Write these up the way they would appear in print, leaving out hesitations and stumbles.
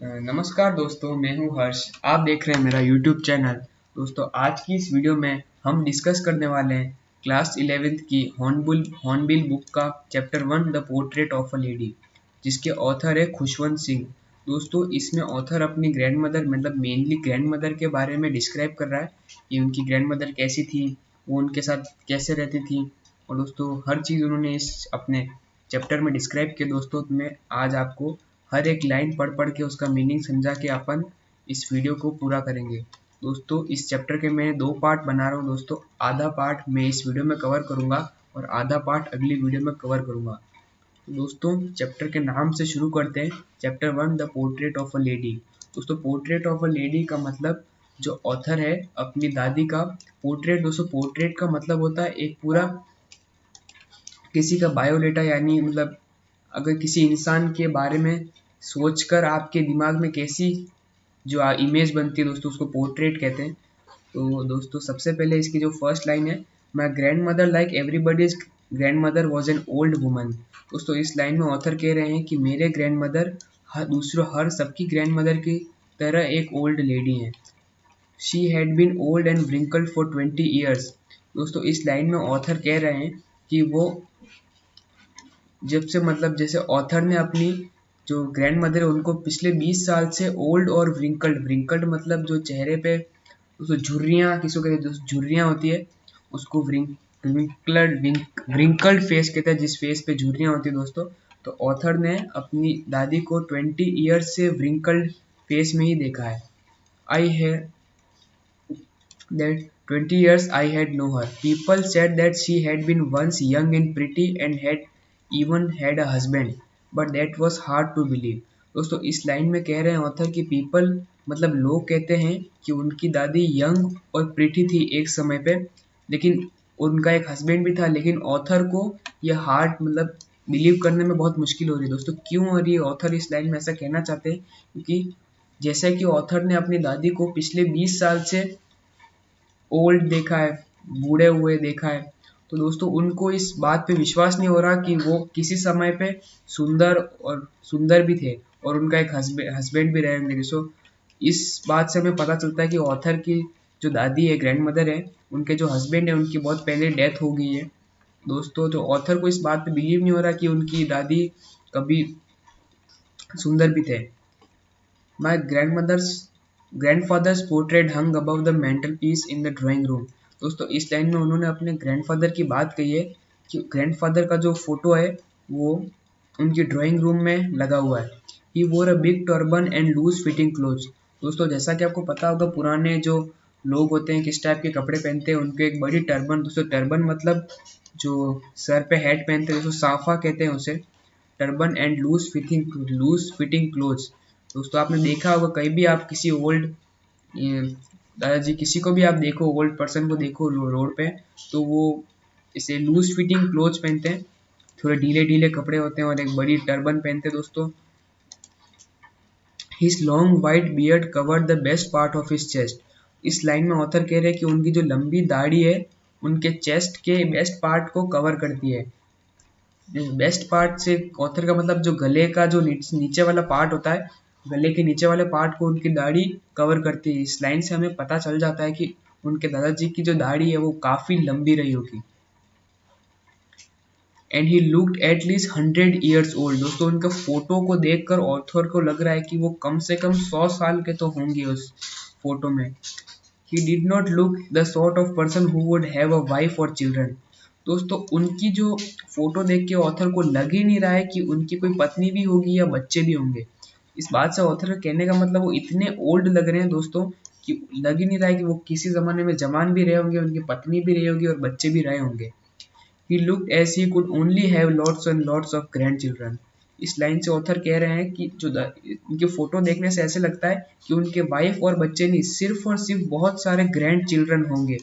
नमस्कार दोस्तों, मैं हूं हर्ष। आप देख रहे हैं मेरा यूट्यूब चैनल। दोस्तों, आज की इस वीडियो में हम डिस्कस करने वाले हैं क्लास 11th की हॉर्नबिल बुक का chapter 1 the portrait of a lady, जिसके ऑथर है खुशवंत सिंह। दोस्तों, इसमें ऑथर अपनी ग्रैंड मदर मतलब मेनली ग्रैंड मदर के बारे में डिस्क्राइब कर रहा है कि उनकी ग्रैंड मदर कैसी थी, वो उनके साथ कैसे रहती थी। और दोस्तों, हर चीज़ उन्होंने इस अपने चैप्टर में डिस्क्राइब किया। दोस्तों, मैं आज आपको हर एक लाइन पढ़ पढ़ के उसका मीनिंग समझा के अपन इस वीडियो को पूरा करेंगे। दोस्तों, इस चैप्टर के मैं 2 पार्ट बना रहा हूँ। दोस्तों, आधा पार्ट मैं इस वीडियो में कवर करूँगा और आधा पार्ट अगली वीडियो में कवर करूँगा। तो दोस्तों, चैप्टर के नाम से शुरू करते हैं। Chapter 1 the portrait of a lady. दोस्तों, पोर्ट्रेट ऑफ अ लेडी का मतलब जो ऑथर है अपनी दादी का पोर्ट्रेट। दोस्तों, पोर्ट्रेट का मतलब होता है एक पूरा किसी का बायोडेटा, यानी मतलब अगर किसी इंसान के बारे में सोचकर आपके दिमाग में कैसी जो इमेज बनती है, दोस्तों उसको पोर्ट्रेट कहते हैं। तो दोस्तों, सबसे पहले इसकी जो फर्स्ट लाइन है, my grand mother like everybody's grand mother was an old woman. दोस्तों, इस लाइन में ऑथर कह रहे हैं कि मेरे ग्रैंड मदर हर सबकी ग्रैंड मदर की तरह एक ओल्ड लेडी हैं। She had been old and wrinkled for 20 years. दोस्तों, इस लाइन में ऑथर कह रहे हैं कि वो जब से मतलब जैसे ऑथर ने अपनी जो ग्रैंड मदर है उनको पिछले 20 साल से ओल्ड और व्रिंकल्ड मतलब जो चेहरे पे उसको झुर्रियाँ, किसी को कहते हैं झुर्रियाँ होती है, उसको व्रिंकल्ड फेस कहते हैं, जिस फेस पे झुर्रियाँ होती है। दोस्तों, तो ऑथर ने अपनी दादी को 20 ईयर्स से व्रिंकल्ड फेस में ही देखा है। आई है that 20 years I had known her. People said that she had been once young and pretty and had even had a husband, but that was hard to believe. दोस्तों, इस line में कह रहे हैं ऑथर कि पीपल मतलब लोग कहते हैं कि उनकी दादी यंग और प्रिटी थी एक समय पे, लेकिन उनका एक हस्बैंड भी था। लेकिन ऑथर को यह हार्ड मतलब बिलीव करने में बहुत मुश्किल हो रही है। दोस्तों, क्यों हो रही है? ऑथर इस लाइन में ऐसा कहना चाहते हैं क्योंकि जैसा कि ऑथर ने अपनी दादी को पिछले 20 साल से ओल्ड देखा है, बूढ़े हुए देखा है, तो दोस्तों उनको इस बात पे विश्वास नहीं हो रहा कि वो किसी समय पे सुंदर भी थे और उनका एक हस्बैंड भी रहेंगे। दोस्तों, इस बात से हमें पता चलता है कि ऑथर की जो दादी है, ग्रैंड मदर है, उनके जो हस्बैंड है उनकी बहुत पहले डेथ हो गई है। दोस्तों, तो ऑथर को इस बात पे बिलीव नहीं हो रहा कि उनकी दादी कभी सुंदर भी थे। My grandfather's portrait hung above the mantelpiece in the drawing room। दोस्तों, इस लाइन में उन्होंने अपने ग्रैंडफादर की बात कही है कि ग्रैंडफादर का जो फोटो है वो उनकी ड्राइंग रूम में लगा हुआ है। He wore a big turban and loose fitting clothes। दोस्तों, जैसा कि आपको पता होगा पुराने जो लोग होते हैं किस टाइप के कपड़े पहनते हैं, उनके एक बड़ी टर्बन। दोस्तों, टर्बन मतलब जो सर पे हेड पहनते हैं, दोस्तों साफा कहते हैं उसे। Turban and loose fitting clothes. दोस्तों, आपने देखा होगा कहीं भी आप किसी ओल्ड दादाजी किसी को भी आप देखो, ओल्ड पर्सन को देखो रोड पे, तो वो इसे लूज फिटिंग क्लोथ्स पहनते हैं, थोड़े ढीले ढीले कपड़े होते हैं और एक बड़ी टर्बन पहनते हैं। दोस्तों, his long white beard covered the best part of his chest. इस लाइन में ऑथर कह रहे हैं कि उनकी जो लंबी दाढ़ी है उनके चेस्ट के बेस्ट पार्ट को कवर करती है। बेस्ट पार्ट से ऑथर का मतलब जो गले का जो नीचे वाला पार्ट होता है, गले के नीचे वाले पार्ट को उनकी दाढ़ी कवर करती है। इस लाइन से हमें पता चल जाता है कि उनके दादाजी की जो दाढ़ी है वो काफी लंबी रही होगी। And he looked at least 100 years old. दोस्तों, उनके फोटो को देखकर ऑथर को लग रहा है कि वो कम से कम 100 साल के तो होंगे उस फोटो में। He did not look the sort of person who would have a wife और चिल्ड्रन। दोस्तों, उनकी जो फोटो देख के ऑथर को लग ही नहीं रहा है कि उनकी कोई पत्नी भी होगी या बच्चे भी होंगे। इस बात से ऑथर का कहने का मतलब वो इतने ओल्ड लग रहे हैं दोस्तों कि लग ही नहीं रहा है कि वो किसी जमाने में जवान भी रहे होंगे, उनकी पत्नी भी रही होगी और बच्चे भी रहे होंगे। He looked as he could only have lots and lots of grandchildren। इस लाइन से ऑथर कह रहे हैं कि जो उनके फोटो देखने से ऐसे लगता है कि उनके वाइफ और बच्चे नहीं, सिर्फ और सिर्फ बहुत सारे ग्रैंड चिल्ड्रन होंगे।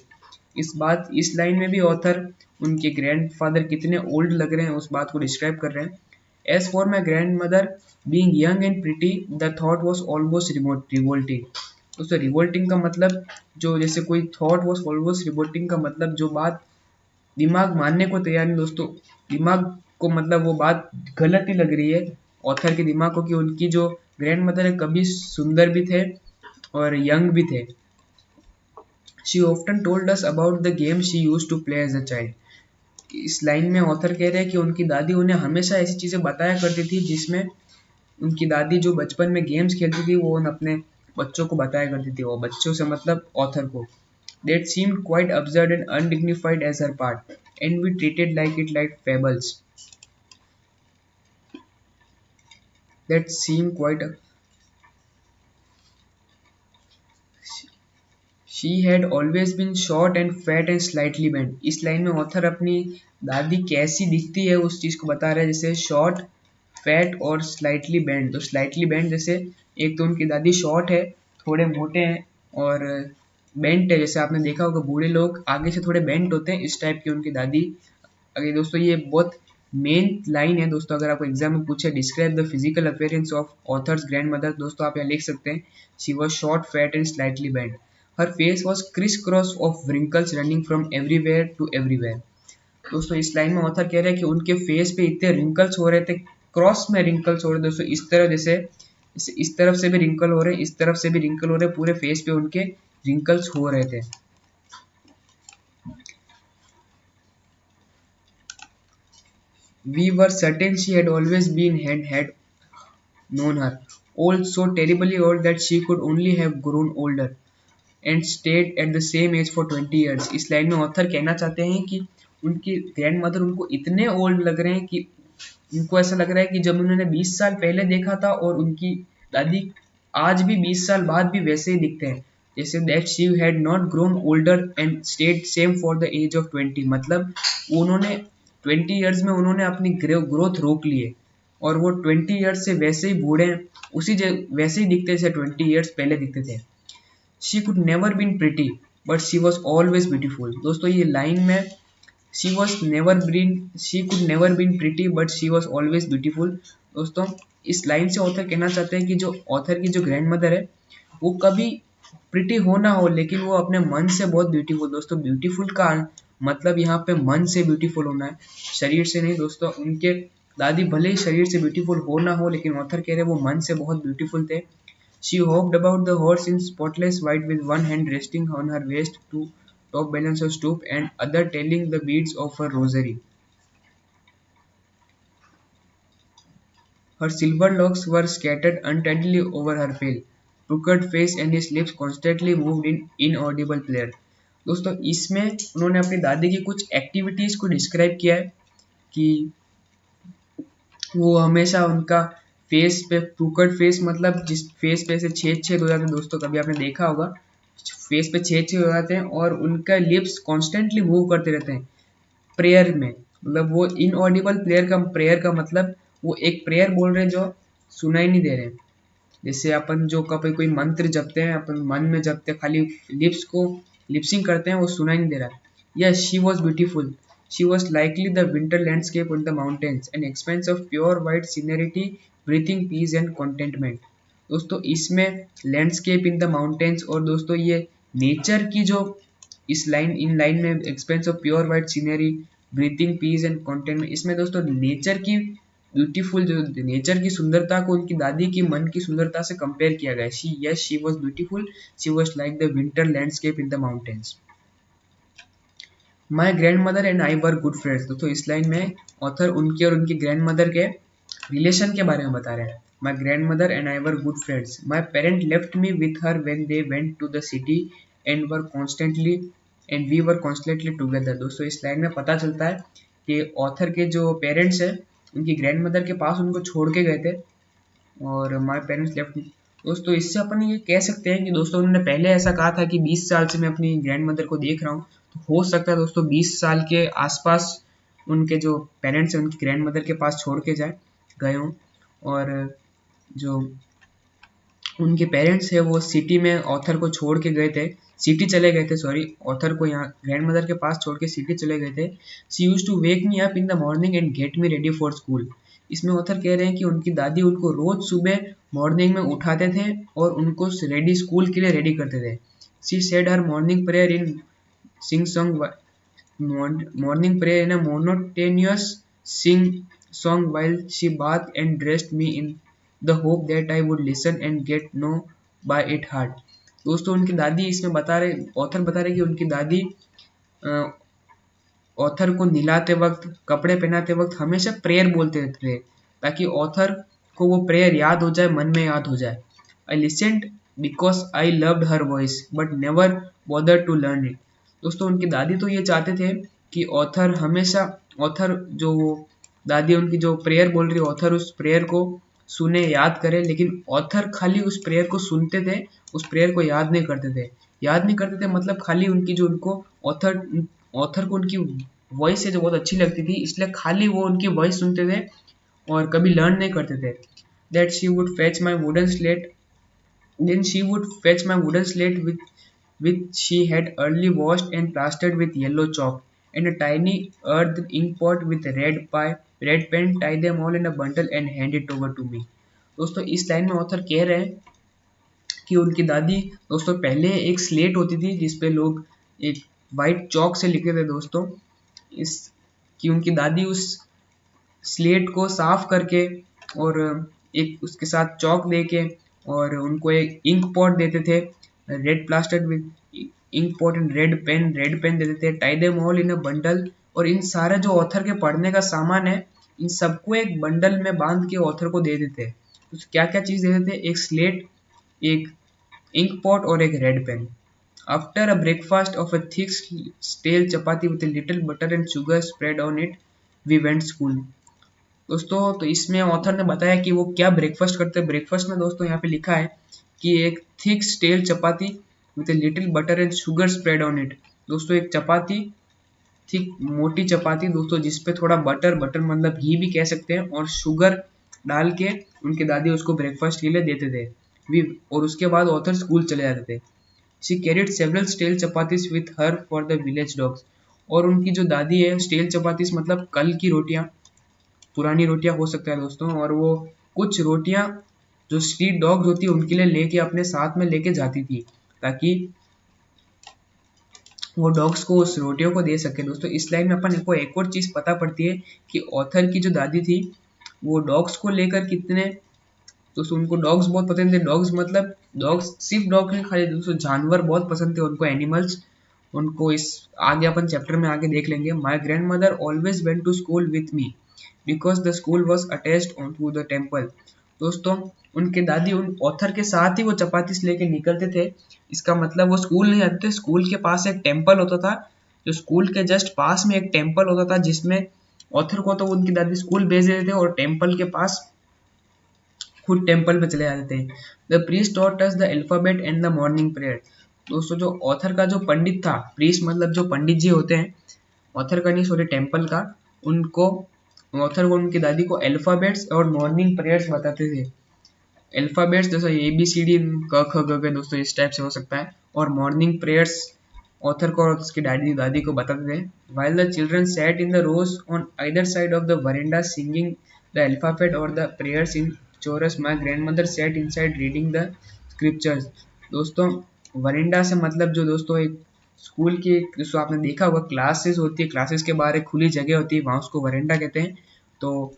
इस लाइन में भी ऑथर उनके ग्रैंडफादर कितने ओल्ड लग रहे हैं उस बात को डिस्क्राइब कर रहे हैं। As for my grandmother being young and pretty the thought was almost revolting. दोस्तों, रिवोल्टिंग का मतलब जो जैसे कोई थॉट वॉज ऑलमोस्ट रिवोल्टिंग का मतलब जो बात दिमाग मानने को तैयार नहीं। दोस्तों, दिमाग को मतलब वो बात गलत ही लग रही है ऑथर के दिमाग को कि उनकी जो ग्रैंड मदर है कभी सुंदर भी थे और यंग भी थे। She often told us about the game she used to play as a child. इस लाइन में ऑथर कह रहे हैं कि उनकी दादी उन्हें हमेशा ऐसी चीजें बताया करती थी जिसमें उनकी दादी जो बचपन में गेम्स खेलती थी वो उन अपने बच्चों को बताया करती थी, और बच्चों से मतलब ऑथर को। That seemed quite absurd and undignified as her part, and we treated like it like fables. That seemed quite. She had always been short and fat and slightly bent. इस लाइन में author अपनी दादी कैसी दिखती है उस चीज को बता रहा है, जैसे शॉर्ट, फैट और स्लाइटली बेंड। तो स्लाइटली बेंड जैसे एक तो उनकी दादी शॉर्ट है, थोड़े मोटे हैं, और बेंट है, जैसे आपने देखा होगा बूढ़े लोग आगे से थोड़े बेंट होते हैं, इस टाइप की उनकी दादी। अगर दोस्तों ये बहुत मेन लाइन है दोस्तों, अगर आपको एग्जाम में पूछे describe the physical appearance of author's grandmother, दोस्तों आप यहाँ लिख सकते हैं she was short, fat and slightly bent. Her face was criss cross of wrinkles running from everywhere to everywhere. दोस्तों इस लाइन में ऑथर कह रहे हैं कि उनके फेस पे इतने रिंकल्स हो रहे थे, क्रॉस में रिंकल्स हो रहे थे दोस्तों, इस तरह जैसे इस तरफ से भी रिंकल हो रहे हैं, इस तरफ से भी रिंकल हो रहे हैं, पूरे फेस पे उनके रिंकल्स हो रहे थे। We were certain she had always been and had known her, old, so terribly old that she could only have grown older and stayed at the same age for 20 years। इस line में author कहना चाहते हैं कि उनकी grand mother उनको इतने old लग रहे हैं कि उनको ऐसा लग रहा है कि जब उन्होंने 20 साल पहले देखा था और उनकी दादी आज भी 20 साल बाद भी वैसे ही दिखते हैं, जैसे that she had not grown older and stayed same for the age of 20। मतलब उन्होंने 20 ईयर्स में उन्होंने अपनी ग्रोथ रोक ली है और वो 20 ईयर्स से वैसे ही बूढ़े हैं, उसी वैसे ही दिखते जैसे 20 ईयर्स पहले दिखते थे। She could never been pretty but she was always beautiful. दोस्तों ये लाइन में she was never been she could never been pretty but she was always beautiful। दोस्तों इस लाइन से ऑथर कहना चाहते हैं कि जो ऑथर की जो ग्रैंड मदर है वो कभी प्रिटी हो ना हो लेकिन वो अपने मन से बहुत ब्यूटीफुल। दोस्तों ब्यूटीफुल का मतलब यहाँ पे मन से ब्यूटीफुल होना है, शरीर से नहीं। दोस्तों उनके दादी भले ही शरीर से ब्यूटीफुल हो ना हो लेकिन ऑथर कह रहे हैं वो मन से बहुत ब्यूटीफुल थे। She hopped about the horse in spotless white with one hand resting on her waist to top balance her stoop and other telling the beads of her rosary. Her silver locks were scattered untidily over her pale, puckered face and his lips constantly moved in inaudible prayer। दोस्तों इसमें उन्होंने अपनी दादी की कुछ activities को describe किया है कि वो हमेशा उनका फेस पे पुकड़ फेस, मतलब जिस फेस पे से छेद छेद हो जाते हैं दोस्तों, कभी आपने देखा होगा फेस पे छेद छेद हो जाते हैं और उनका लिप्स कॉन्स्टेंटली मूव करते रहते हैं प्रेयर में। मतलब वो इनऑडिबल प्रेयर का मतलब वो एक प्रेयर बोल रहे हैं जो सुनाई नहीं दे रहे हैं। जैसे अपन जो कभी कोई मंत्र जपते हैं, अपन मन में जपते हैं, खाली लिप्स को लिप्सिंग करते हैं, वो सुनाई नहीं दे रहा है। Yes she was beautiful, she was likely the winter landscape on the mountains an expanse of pure white serenity breathing peace and contentment. दोस्तों इसमें लैंडस्केप इन द माउंटेन्स और दोस्तों ये नेचर की जो इन लाइन में expanse of pure white scenery breathing peace and contentment, इसमें दोस्तों नेचर की ब्यूटीफुल जो नेचर की सुंदरता को उनकी दादी की मन की सुंदरता से कंपेयर किया गया है। She was beautiful, she was like the winter landscape in the mountains. My grandmother and I were good friends. दोस्तों इस लाइन में ऑथर उनकी और उनकी ग्रैंड मदर के रिलेशन के बारे में बता रहे हैं। My grandmother and I were good friends, my parent left me with her when they went to the city and we were constantly together. दोस्तों इस लाइन में पता चलता है कि ऑथर के जो पेरेंट्स है उनकी ग्रैंड मदर के पास उनको छोड़ के गए थे और माई पेरेंट्स लेफ्ट। दोस्तों इससे अपन ये कह सकते हैं कि दोस्तों उन्होंने पहले ऐसा कहा था कि 20 साल से मैं अपनी ग्रैंड मदर को देख रहा हूँ, तो हो सकता है दोस्तों 20 साल के आसपास उनके जो पेरेंट्स हैं उनकी ग्रैंड मदर के पास छोड़ के गए हों, और जो उनके पेरेंट्स है वो सिटी में ऑथर को छोड़ के गए थे, सिटी चले गए थे, सॉरी ऑथर को यहाँ ग्रैंड मदर के पास छोड़ के सिटी चले गए थे। She used to wake me up in the morning and get me ready for school. इसमें ऑथर कह रहे हैं कि उनकी दादी उनको रोज सुबह मॉर्निंग में उठाते थे और उनको स्कूल के लिए रेडी करते थे। She said her morning prayer in sing song morning prayer in a monotonous sing song while she bathed and dressed me in the hope that I would listen and get know by it heart। दोस्तों उनकी दादी इसमें बता रहे, author बता रहे कि उनकी दादी ऑथर को नहलाते वक्त, कपड़े पहनाते वक्त हमेशा प्रेयर बोलते थे ताकि ऑथर को वो प्रेयर याद हो जाए, मन में याद हो जाए। I listened because I loved her voice but never bother to learn it. दोस्तों उनकी दादी तो ये चाहते थे कि ऑथर हमेशा, ऑथर जो दादी उनकी जो प्रेयर बोल रही, ऑथर उस प्रेयर को सुने, याद करे, लेकिन ऑथर खाली उस प्रेयर को सुनते थे, उस प्रेयर को याद नहीं करते थे। याद नहीं करते थे मतलब खाली उनकी जो उनको ऑथर ऑथर को उनकी वॉइस है जो बहुत अच्छी लगती थी, इसलिए खाली वो उनकी वॉइस सुनते थे और कभी लर्न नहीं करते थे। That she would fetch my wooden slate, then she would fetch my wooden slate which she had early washed and plastered with yellow chalk and a tiny earth ink pot with red pen, tie them all in a bundle and hand it over to me। दोस्तों इस line में author कह रहे हैं कि उनकी दादी, दोस्तों पहले एक स्लेट होती थी जिसपे लोग एक वाइट चौक से लिखते थे दोस्तों, इस कि उनकी दादी उस स्लेट को साफ करके और एक उसके साथ चौक देके और उनको एक इंक पॉट देते थे, red plaster with ink pot and red pen देते थे, tie them all in a bundle. और इन सारे जो ऑथर के पढ़ने का सामान है इन सबको एक बंडल में बांध के ऑथर को दे देते। तो क्या क्या चीज़ दे देते? एक स्लेट, एक इंक पॉट और एक red pen. After a breakfast of a thick stale chapati with little butter and sugar spread on it we went school. दोस्तों तो इसमें ऑथर ने बताया कि वो क्या ब्रेकफास्ट करते हैं। ब्रेकफास्ट में दोस्तों यहाँ पे लिखा है कि एक thick stale chapati with little butter and sugar spread on it. दोस्तों एक चपाती, थिक मोटी चपाती दोस्तों जिसपे थोड़ा बटर मतलब घी भी कह सकते हैं, और शुगर डाल के उनकी दादी उसको ब्रेकफास्ट के लिए देते थे। वी और उसके बाद ऑथर स्कूल चले जाते थे। She carried several stale chapatis with her for the village dogs. और उनकी जो दादी है, स्टेल चपातीज मतलब कल की रोटियां, पुरानी रोटियां हो सकता है दोस्तों, और वो कुछ रोटियां जो स्ट्रीट डॉग्स होती है उनके लिए लेके अपने साथ में लेके जाती थी ताकि वो डॉग्स को उस रोटियों को दे सके। दोस्तों इस लाइन में अपन को एक और चीज पता पड़ती है कि ऑथर की जो दादी थी वो डॉग्स को लेकर कितने, दोस्तों उनको डॉग्स बहुत पसंद थे। डॉग्स मतलब डॉग्स, सिर्फ डॉग नहीं खाली दोस्तों, जानवर बहुत पसंद थे उनको, एनिमल्स उनको। इस आगे अपन चैप्टर में आगे देख लेंगे। My grandmother always went to school with me because the school was attached to the temple. दोस्तों उनके दादी उन ऑथर के साथ ही वो चपातीस लेके निकलते थे। इसका मतलब वो स्कूल नहीं जाते थे, स्कूल के पास एक टेम्पल होता था, जो स्कूल के जस्ट पास में एक टेम्पल होता था जिसमें ऑथर को तो उनकी दादी स्कूल भेज देते थे और टेम्पल के पास खुद टेम्पल पे चले जाते थे। The priest taught us the alphabet and the morning prayer. दोस्तों जो ऑथर का जो पंडित था, प्रीस्ट मतलब जो पंडित जी होते हैं, ऑथर का नहीं सॉरी टेम्पल का, उनको ऑथर को उनकी दादी को अल्फाबेट्स और मॉर्निंग प्रेयर्स बताते थे। अल्फाबेट्स जैसे ABCD क ख ग घ दोस्तों इस टाइप से हो सकता है, और मॉर्निंग प्रेयर्स ऑथर को और उसकी दादी को बताते थे। while the children sat in the rows on either side of the veranda singing the alphabet or the prayers in chorus, my grandmother sat inside reading the scriptures। दोस्तों वरिंडा से मतलब जो दोस्तों एक स्कूल की, दोस्तों आपने देखा होगा क्लासेस होती है, क्लासेस के बाहर एक खुली जगह होती है, वहाँ उसको वरिंडा कहते हैं। तो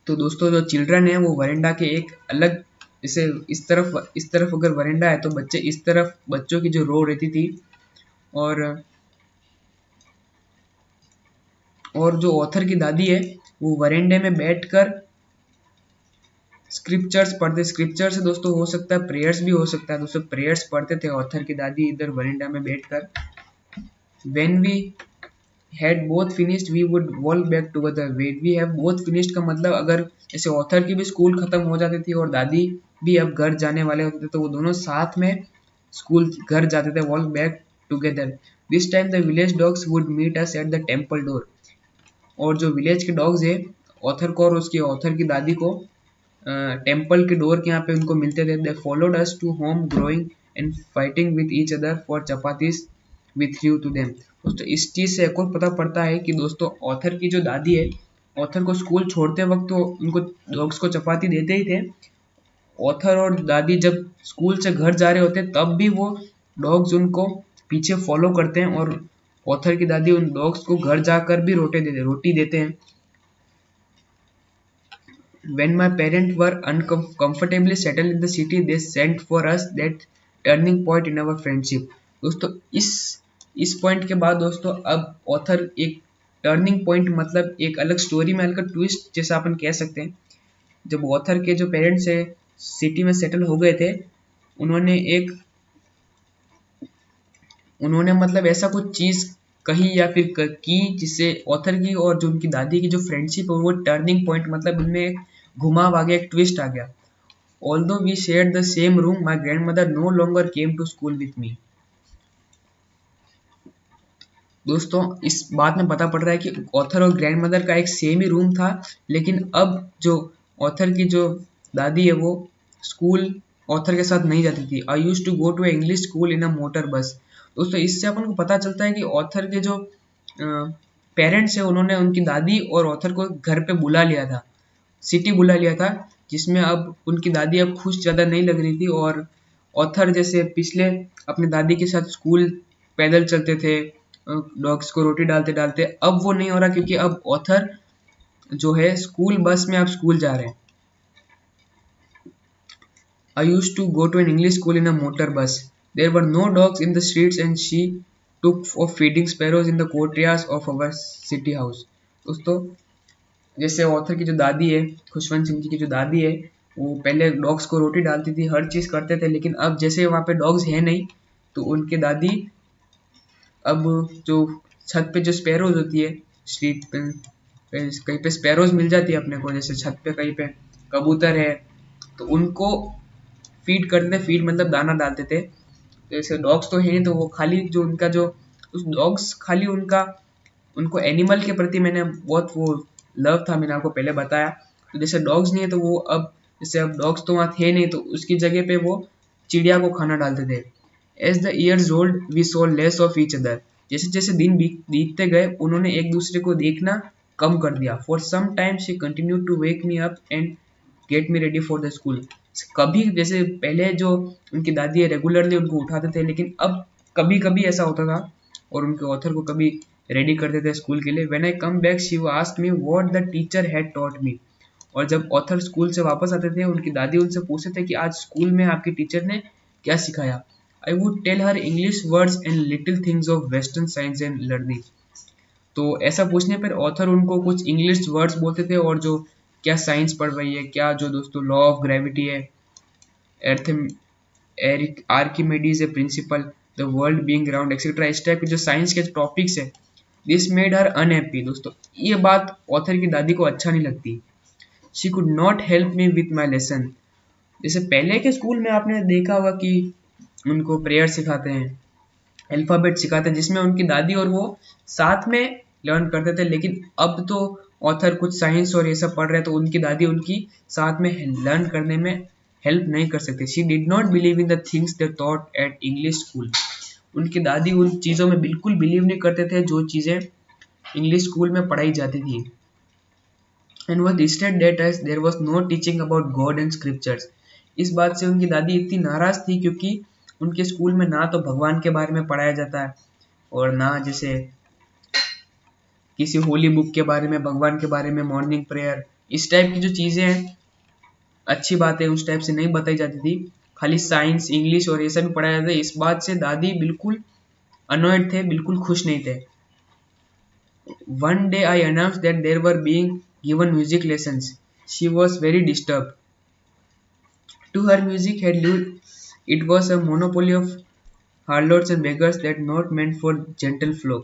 दोस्तों जो चिल्ड्रन है वो वरिंडा के एक अलग, जैसे इस तरफ अगर वरिंडा है तो बच्चे इस तरफ, बच्चों की जो रो रहती थी। और जो ऑथर की दादी है वो वरिंडे में बैठकर स्क्रिप्चर्स पढ़ते। स्क्रिप्चर से दोस्तों हो सकता है प्रेयर्स भी हो सकता है। दोस्तों प्रेयर्स पढ़ते थे ऑथर की दादी इधर वरिंडा में बैठकर। When we had both finished we would walk back together. When we have both finished का मतलब अगर जैसे ऑथर की भी स्कूल खत्म हो जाती थी और दादी भी अब घर जाने वाले होते थे तो वो दोनों साथ में स्कूल घर जाते थे, walk back together. This time the village dogs would meet us at the temple door. और जो विलेज के डॉग्स है ऑथर को और उसकी ऑथर की दादी को टेम्पल के डोर के यहाँ पे उनको मिलते थे। They followed us to home growing and fighting with each other for chapatis with you to them. दोस्तों इस चीज से एक और पता पड़ता है कि दोस्तों ऑथर की जो दादी है, ऑथर को स्कूल छोड़ते वक्त तो उनको डॉग्स को चपाती देते ही थे। ऑथर और दादी जब स्कूल से घर जा रहे होते तब भी वो डॉग्स उनको पीछे फॉलो करते हैं और ऑथर की दादी उन डॉग्स को घर जाकर भी रोटी देते हैं। When my parents were uncomfortably settled in the city, they sent for us that turning point in our friendship। दोस्तों इस पॉइंट के बाद दोस्तों अब ऑथर एक टर्निंग पॉइंट मतलब एक अलग स्टोरी में अलग ट्विस्ट जैसा अपन कह सकते हैं। जब ऑथर के जो पेरेंट्स है सिटी में सेटल हो गए थे, उन्होंने मतलब ऐसा कुछ चीज कही या फिर की जिससे ऑथर की और जो उनकी दादी की जो फ्रेंडशिप है वो टर्निंग पॉइंट मतलब उनमें एक घुमाव आ गया, एक ट्विस्ट आ गया। Although we shared the same room, my grandmother no longer came to school with me. दोस्तों इस बात में पता पड़ रहा है कि ऑथर और ग्रैंड मदर का एक सेम ही रूम था, लेकिन अब जो ऑथर की जो दादी है वो स्कूल ऑथर के साथ नहीं जाती थी। I use to go to English school in a motor bus. दोस्तों इससे अपन को पता चलता है कि ऑथर के जो पेरेंट्स है उन्होंने उनकी दादी और ऑथर को घर पे बुला लिया था, सिटी बुला लिया था, जिसमें अब उनकी दादी अब खुश ज़्यादा नहीं लग रही थी। और ऑथर जैसे पिछले अपनी दादी के साथ स्कूल पैदल चलते थे, डॉग्स को रोटी डालते डालते, अब वो नहीं हो रहा क्योंकि अब ऑथर जो है स्कूल बस में अब स्कूल जा रहे हैं। I used to go to an English school in a motor bus. There were no dogs in the streets and she took of feeding sparrows in the courtyards of our city house। दोस्तों जैसे author की जो दादी है, खुशवंत सिंह जी की जो दादी है, वो पहले डॉग्स को रोटी डालती थी, हर चीज़ करते थे, लेकिन अब जैसे वहाँ पे डॉग्स है नहीं तो उनकी दादी अब जो छत पे जो स्पैरोज होती है, स्ट्रीट पे कहीं पे स्पैरोज मिल जाती है अपने को, जैसे छत पे कहीं पे कबूतर है तो उनको फीड करते थे। फीड मतलब दाना डालते थे। जैसे डॉग्स तो है नहीं तो वो खाली जो उनका जो उस डॉग्स खाली उनको एनिमल के प्रति मैंने बहुत वो लव था, मैंने आपको पहले बताया। तो जैसे डॉग्स नहीं है तो वो अब जैसे अब डॉग्स तो वहाँ थे नहीं तो उसकी जगह पे वो चिड़िया को खाना डालते थे। As the years rolled we saw less of each other. जैसे जैसे दिन बीतते गए उन्होंने एक दूसरे को देखना कम कर दिया। For some time she continue to wake me up and get me ready for the school. कभी जैसे पहले जो उनकी दादी है रेगुलरली उनको उठाते थे, लेकिन अब कभी कभी ऐसा होता था और उनके ऑथर को कभी रेडी करते थे स्कूल के लिए। When I come back she asked me what the teacher had taught me. और जब ऑथर स्कूल से वापस आते थे उनकी दादी उनसे पूछते थे कि आज स्कूल में आपकी टीचर ने क्या सिखाया। I would tell her English words and little things of western science and learning. तो ऐसा पूछने पर ऑथर उनको कुछ इंग्लिश वर्ड्स बोलते थे और जो क्या साइंस पढ़ रही है, क्या जो दोस्तों लॉ ऑफ ग्रेविटी है, earth Archimedes a principle, the world being round etcetera, इस टाइप के जो साइंस के टॉपिक्स है। This made her unhappy. दोस्तों ये बात ऑथर की दादी को अच्छा नहीं लगती। She could not help me with my lesson. जैसे पहले के स्कूल में आपने देखा होगा कि उनको प्रेयर सिखाते हैं, अल्फाबेट सिखाते हैं, जिसमें उनकी दादी और वो साथ में लर्न करते थे। लेकिन अब तो ऑथर कुछ साइंस और ये सब पढ़ रहे हैं तो उनकी दादी उनकी साथ में लर्न करने में हेल्प नहीं कर सकते। She did not believe in the things they taught at English school. उनकी दादी उन चीज़ों में बिल्कुल बिलीव नहीं करते थे जो चीज़ें इंग्लिश स्कूल में पढ़ाई जाती थी। And was distressed that as there was no teaching about God and scriptures. इस बात से उनकी दादी इतनी नाराज थी क्योंकि उनके स्कूल में ना तो भगवान के बारे में पढ़ाया जाता है और ना जैसे किसी होली बुक के बारे में, भगवान के बारे में, मॉर्निंग प्रेयर, इस टाइप की जो चीज़ें हैं अच्छी बातें उस टाइप से नहीं बताई जाती थी। खाली साइंस, इंग्लिश और ये सब भी पढ़ाया जाता है। इस बात से दादी बिल्कुल अनॉयड थे, बिल्कुल खुश नहीं थे। One day I announce that there were being given music lessons. She was very disturb to her music had it was a monopoly of harlots and beggars that not meant for gentle flow।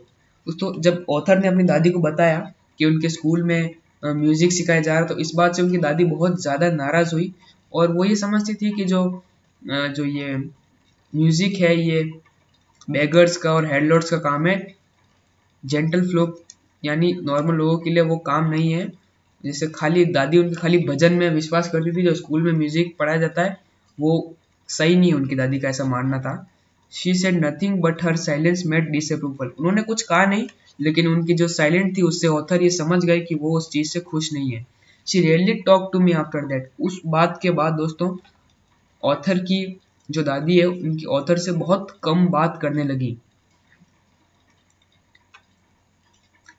दोस्तों जब author ने अपनी दादी को बताया कि उनके school में म्यूजिक सिखाया जा रहा तो इस बात से उनकी दादी बहुत ज़्यादा नाराज हुई और वो ये समझती थी कि जो ये म्यूजिक है ये बेगर्स का और हेडलॉट्स का काम है, जेंटल फ्लो यानी नॉर्मल लोगों के लिए वो काम नहीं है। जैसे खाली दादी उनकी खाली भजन में विश्वास करती थी, जो स्कूल में म्यूजिक पढ़ाया जाता है वो सही नहीं है, उनकी दादी का ऐसा मानना था। She said nothing but her silence made disapproval. उन्होंने कुछ कहा नहीं लेकिन उनकी जो साइलेंट थी उससे ऑथर ये समझ गए कि वो उस चीज़ से खुश नहीं है। She really talk to me after that. उस बात के बाद दोस्तों ऑथर की जो दादी है उनकी ऑथर से बहुत कम बात करने लगी।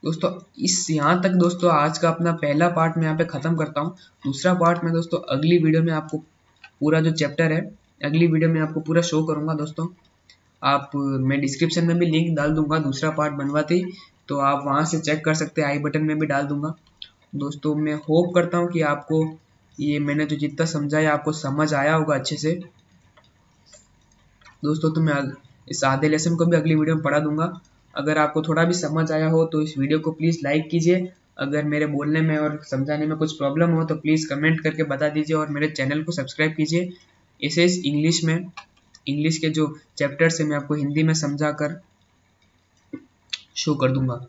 दोस्तों इस यहाँ तक दोस्तों आज का अपना पहला पार्ट मैं यहाँ पे ख़त्म करता हूँ। दूसरा पार्ट में दोस्तों अगली वीडियो में आपको पूरा जो चैप्टर है अगली वीडियो में आपको पूरा शो करूँगा दोस्तों। आप मैं डिस्क्रिप्शन में भी लिंक डाल दूंगा दूसरा पार्ट बनवाते ही, तो आप वहाँ से चेक कर सकते हैं, आई बटन में भी डाल दूंगा। दोस्तों मैं होप करता हूँ कि आपको ये मैंने जो जितना समझाया आपको समझ आया होगा अच्छे से। दोस्तों तो मैं इस आधे लेसन को भी अगली वीडियो में पढ़ा दूंगा। अगर आपको थोड़ा भी समझ आया हो तो इस वीडियो को प्लीज़ लाइक कीजिए। अगर मेरे बोलने में और समझाने में कुछ प्रॉब्लम हो तो प्लीज़ कमेंट करके बता दीजिए और मेरे चैनल को सब्सक्राइब कीजिए। इसे इंग्लिश में इंग्लिश के जो चैप्टर्स है मैं आपको हिंदी में समझा कर शो कर दूंगा।